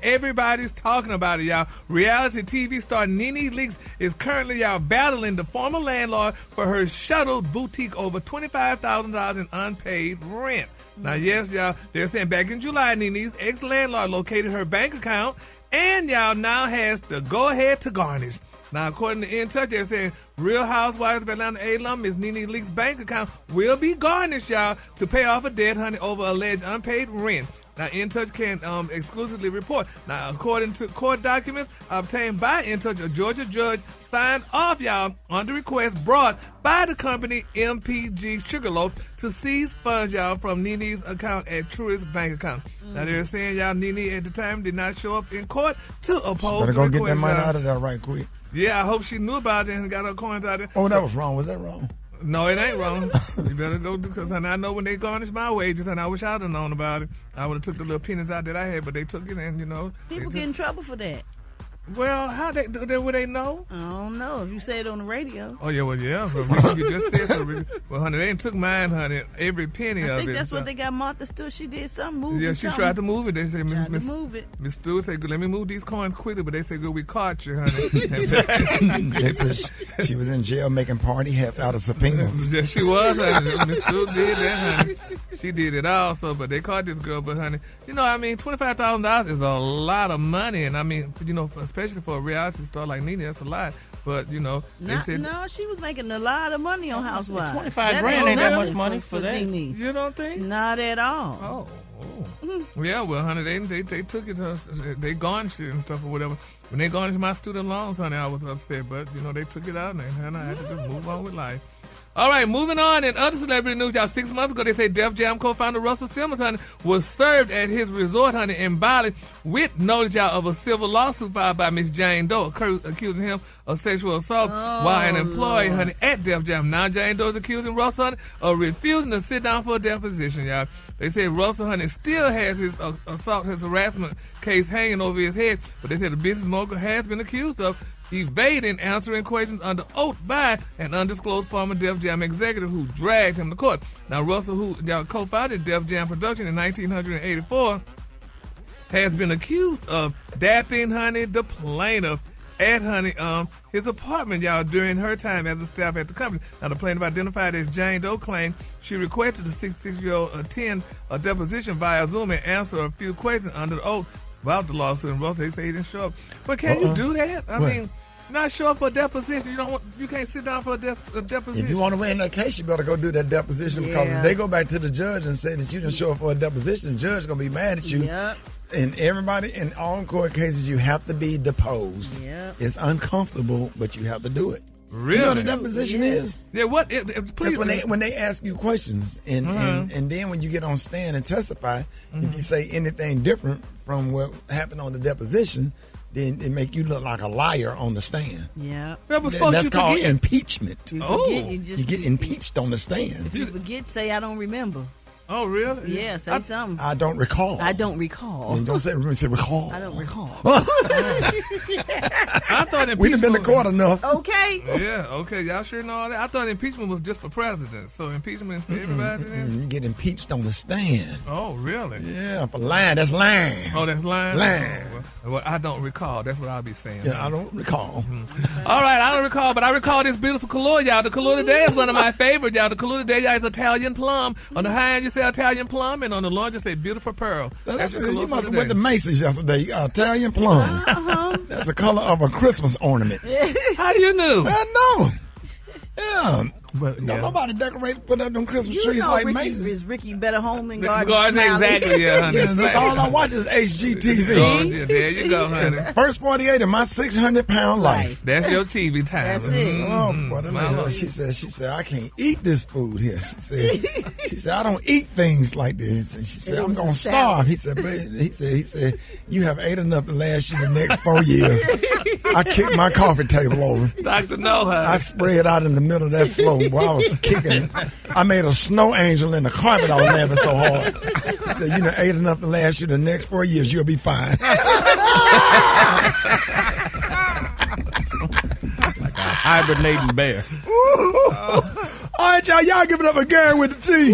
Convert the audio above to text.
Everybody's talking about it, y'all. Reality TV star NeNe Leakes is currently, y'all, battling the former landlord for her shuttle boutique over $25,000 in unpaid rent. Now, yes, y'all, they're saying back in July, NeNe's ex-landlord located her bank account and, y'all, now has the go-ahead to garnish. Now, according to In Touch, they're saying Real Housewives of Atlanta alum Ms. NeNe Leakes' bank account will be garnished, y'all, to pay off a debt, honey, over alleged unpaid rent. Now, In Touch can exclusively report. Now, according to court documents obtained by In Touch, a Georgia judge signed off, y'all, on the request brought by the company MPG Sugarloaf to seize funds, y'all, from NeNe's account at Truist's bank account. Now, they're saying, y'all, NeNe at the time did not show up in court to oppose the request. Better go get that money out of there right quick. Yeah, I hope she knew about it and got her coins out of there. Oh, that was wrong. Was that wrong? No, it ain't wrong. You better go, because I know when they garnish my wages, and I wish I'd have known about it. I would have took the little pennies out that I had, but they took it, and, you know. People get in trouble for that. Well, how would they know? I don't know. If you say it on the radio. Oh, yeah, well, yeah. You just said so. Well, honey, they ain't took mine, honey, every penny of it. I think that's what they got Martha Stewart. She did something, moving Yeah, she tried to move it. They said, Miss Stewart said, let me move these coins quickly, but they said, good, we caught you, honey. They said she was in jail making party hats out of subpoenas. Yeah, she was, honey. Miss Stewart did that, honey. She did it also, but they caught this girl. But, honey, you know, I mean, $25,000 is a lot of money, and I mean, you know, especially for a reality star like NeNe, that's a lot. But, you know, they said... No, she was making a lot of money on Housewives. 25 grand ain't that much money for that. NeNe. You don't think? Not at all. Oh. Yeah, well, honey, they took it to us. They garnished it and stuff or whatever. When they garnished my student loans, honey, I was upset. But, you know, they took it out, and I had to just move on with life. All right, moving on. In other celebrity news, y'all, 6 months ago, they say Def Jam co-founder Russell Simmons, honey, was served at his resort, honey, in Bali with notice, y'all, of a civil lawsuit filed by Miss Jane Doe, accusing him of sexual assault while an employee, honey, at Def Jam. Now Jane Doe is accusing Russell, honey, of refusing to sit down for a deposition, y'all. They say Russell, honey, still has his assault, his harassment case hanging over his head, but they said the business mogul has been accused of evading answering questions under oath by an undisclosed former Def Jam executive who dragged him to court. Now, Russell, who co-founded Def Jam Production in 1984, has been accused of dapping, honey, the plaintiff at, honey, his apartment, y'all, during her time as a staff at the company. Now, the plaintiff, identified as Jane Doe, claimed she requested the 66-year-old attend a deposition via Zoom and answer a few questions under the oath about the lawsuit. And Russell, they say he didn't show up. But can you do that? I mean, not show up for a deposition. You can't sit down for a deposition. If you want to win that case, you better go do that deposition, because if they go back to the judge and say that you didn't show up for a deposition, the judge gonna be mad at you. Yep. And everybody in all court cases, you have to be deposed. Yep. It's uncomfortable, but you have to do it. Really? You know what a deposition is? Yeah. What? Please. That's when they ask you questions, and then when you get on stand and testify, if you say anything different from what happened on the deposition, then it make you look like a liar on the stand. Yeah. That's called impeachment. You get impeached on the stand. If you forget, say I don't remember. Oh, really? Yeah, say something. I don't recall. I don't recall. You don't say recall. I don't recall. I thought impeachment... We've been to court enough. Okay. Yeah, okay. Y'all sure know all that? I thought impeachment was just for presidents. So impeachment is for everybody then? You get impeached on the stand. Oh, really? Yeah, for lying. That's lying. Oh, that's lying? Lying. Oh, well, I don't recall. That's what I'll be saying. Yeah, I don't recall. All right, I don't recall, but I recall this beautiful color, y'all. The color today is one of my favorites, y'all. The color today, y'all, is Italian plum. On the high end, you say Italian plum, and on the low end, you say beautiful pearl. That's your color. You must have went to Macy's yesterday. Italian plum. That's the color of a Christmas ornament. How you knew? I know. Yeah. But, nobody decorated, put up them Christmas trees like Macy's. Is Ricky better home in Garden? Exactly, yeah, honey. That's all I watch is HGTV. Oh, yeah, there you go, honey. First 48 of my 600-pound life. That's your TV time. That's it. Oh, boy, she said, I can't eat this food here. She said, I don't eat things like this. And she said, I'm gonna starve. He said, you have ate enough to last you the next 4 years. I kicked my coffee table over. Dr. No, honey. I spread out in the middle of that floor while I was kicking. I made a snow angel in the carpet. I was laughing so hard. He said, you done ate enough to last you the next 4 years. You'll be fine. Like a hibernating bear. All right, y'all give it up for Gary with the T.